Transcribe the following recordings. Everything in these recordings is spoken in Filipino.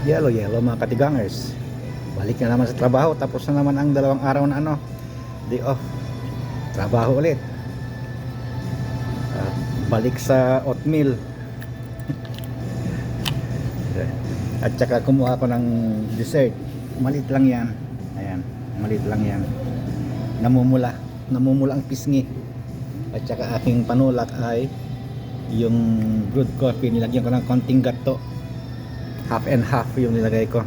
Yellow yellow mga katigangers, balik na naman sa trabaho. Tapos na naman ang 2 araw na day off. Trabaho ulit. At balik sa oatmeal. At saka kumuha ako ng dessert. Malit lang yan. Ayan, malit lang yan. Namumula ang pisngi. At saka aking panulak ay yung brewed coffee. Nilagyan ko ng konting gato, half and half yung nilagay ko.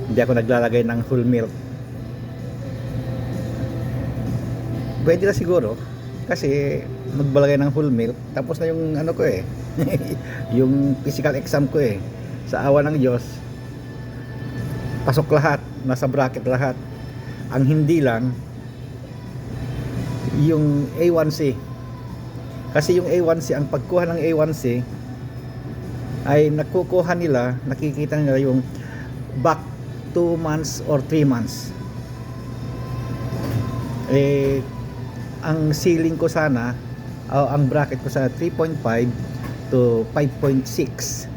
Hindi ako naglalagay ng full milk. Pwede na siguro kasi magbalagay ng full milk. Tapos na yung ano ko eh yung physical exam ko eh. Sa awa ng Diyos, pasok lahat, nasa bracket lahat. Ang hindi lang yung A1C. Kasi yung A1C, ang pagkuha ng A1C ay nakukuha nila, nakikita nila yung back 2 months or 3 months. Ang ceiling ko sana, ang bracket ko sa 3.5 to 5.6.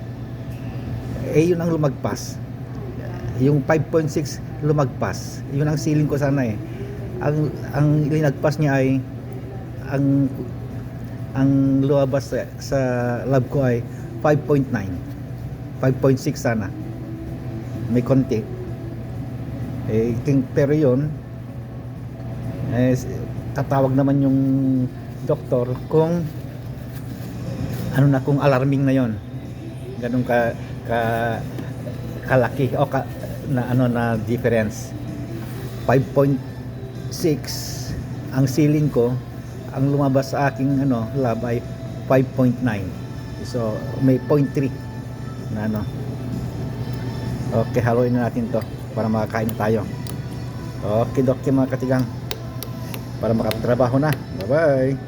Yun ang lumagpas. Yung 5.6 lumagpas. Yun ang ceiling ko sana eh. Ang linagpas niya ay ang lumabas sa lab ko ay 5.9. 5.6 sana. May konti. Pero yun, tatawag naman yung doktor kung kung alarming na yon. Ganun kalaki o na difference. 5.6 ang ceiling ko, ang lumabas sa aking lab ay 5.9. So may 0.3 na Okay, haluin na natin to para makakain tayo. Okay, mga katigang, para makatrabaho na. Bye bye.